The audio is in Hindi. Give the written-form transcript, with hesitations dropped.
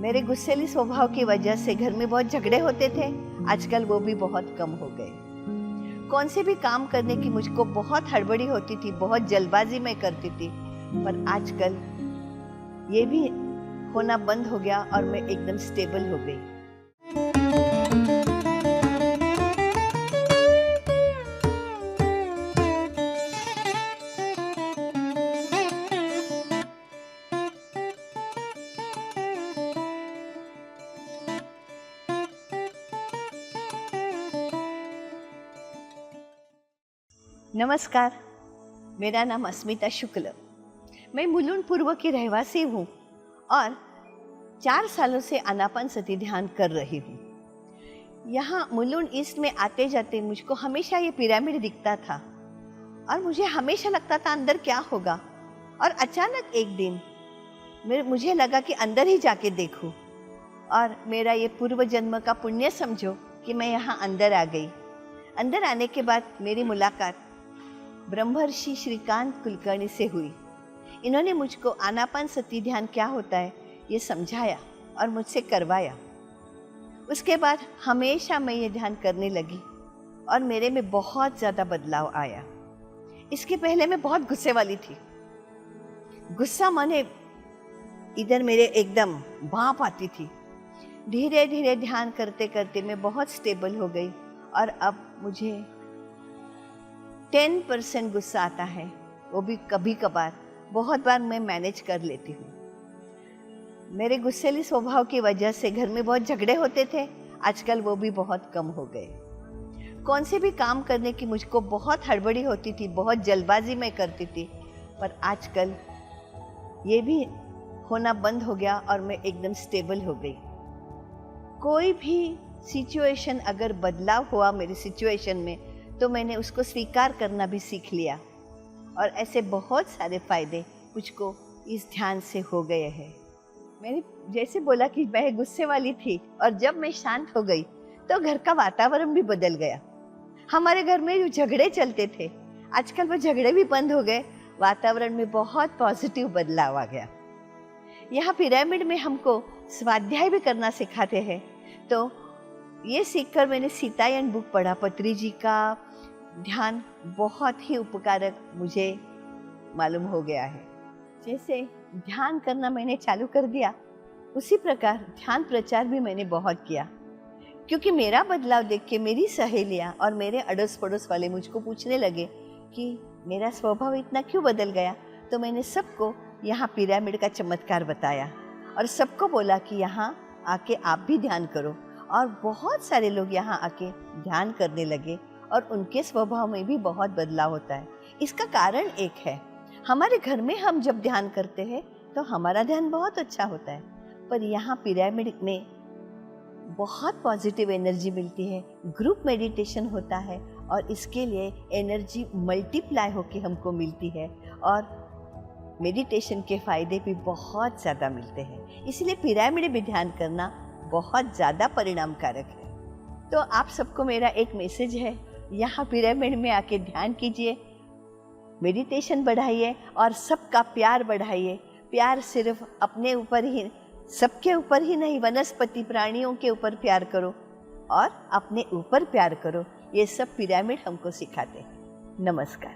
मेरे गुस्सैली स्वभाव की वजह से घर में बहुत झगड़े होते थे। आजकल वो भी बहुत कम हो गए। कौन से भी काम करने की मुझको बहुत हड़बड़ी होती थी, बहुत जल्दबाजी में करती थी, पर आजकल ये भी होना बंद हो गया और मैं एकदम स्टेबल हो गई। नमस्कार, मेरा नाम अस्मिता शुक्ल। मैं मुलुंड पूर्व की रहवासी हूँ और 4 सालों से आनापानसती ध्यान कर रही हूँ। यहाँ मुलुंड ईस्ट में आते जाते मुझको हमेशा ये पिरामिड दिखता था और मुझे हमेशा लगता था अंदर क्या होगा। और अचानक एक दिन मुझे लगा कि अंदर ही जाके देखूँ, और मेरा ये पूर्व जन्म का पुण्य समझो कि मैं यहाँ अंदर आ गई। अंदर आने के बाद मेरी मुलाकात ब्रह्मर्षि श्रीकांत कुलकर्णी से हुई। इन्होंने मुझको आनापानसती ध्यान क्या होता है ये समझाया और मुझसे करवाया। उसके बाद हमेशा मैं ये ध्यान करने लगी और मेरे में बहुत ज़्यादा बदलाव आया। इसके पहले मैं बहुत गुस्से वाली थी। गुस्सा माने इधर मेरे एकदम भाप आती थी। धीरे धीरे ध्यान करते करते मैं बहुत स्टेबल हो गई और अब मुझे 10% गुस्सा आता है, वो भी कभी कभार। बहुत बार मैं मैनेज कर लेती हूँ। मेरे गुस्सैली स्वभाव की वजह से घर में बहुत झगड़े होते थे। आजकल वो भी बहुत कम हो गए। कौन से भी काम करने की मुझको बहुत हड़बड़ी होती थी, बहुत जल्दबाजी में करती थी, पर आजकल ये भी होना बंद हो गया और मैं एकदम स्टेबल हो गई। कोई भी सिचुएशन अगर बदलाव हुआ मेरी सिचुएशन में, तो मैंने उसको स्वीकार करना भी सीख लिया और ऐसे बहुत सारे फायदे मुझको इस ध्यान से हो गए हैं। मैंने जैसे बोला कि मैं गुस्से वाली थी और जब मैं शांत हो गई तो घर का वातावरण भी बदल गया। हमारे घर में जो झगड़े चलते थे, आजकल वो झगड़े भी बंद हो गए। वातावरण में बहुत पॉजिटिव बदलाव आ गया। यहाँ पिरामिड में हमको स्वाध्याय भी करना सिखाते हैं। तो ये सीखकर मैंने सीतायन बुक पढ़ा। पत्री जी का ध्यान बहुत ही उपकारक मुझे मालूम हो गया है। जैसे ध्यान करना मैंने चालू कर दिया, उसी प्रकार ध्यान प्रचार भी मैंने बहुत किया, क्योंकि मेरा बदलाव देख के मेरी सहेलियाँ और मेरे अड़ोस पड़ोस वाले मुझको पूछने लगे कि मेरा स्वभाव इतना क्यों बदल गया। तो मैंने सबको यहाँ पिरामिड का चमत्कार बताया और सबको बोला कि यहाँ आके आप भी ध्यान करो। और बहुत सारे लोग यहाँ आके ध्यान करने लगे और उनके स्वभाव में भी बहुत बदलाव होता है। इसका कारण एक है, हमारे घर में हम जब ध्यान करते हैं तो हमारा ध्यान बहुत अच्छा होता है, पर यहाँ पिरामिड में बहुत पॉजिटिव एनर्जी मिलती है। ग्रुप मेडिटेशन होता है और इसके लिए एनर्जी मल्टीप्लाई होके हमको मिलती है और मेडिटेशन के फायदे भी बहुत ज़्यादा मिलते हैं। इसलिए पिरामिड में ध्यान करना बहुत ज़्यादा परिणामकारक है। तो आप सबको मेरा एक मैसेज है, यहाँ पिरामिड में आके ध्यान कीजिए, मेडिटेशन बढ़ाइए और सबका प्यार बढ़ाइए। प्यार सिर्फ अपने ऊपर ही, सबके ऊपर ही नहीं, वनस्पति प्राणियों के ऊपर प्यार करो और अपने ऊपर प्यार करो। ये सब पिरामिड हमको सिखाते हैं। नमस्कार।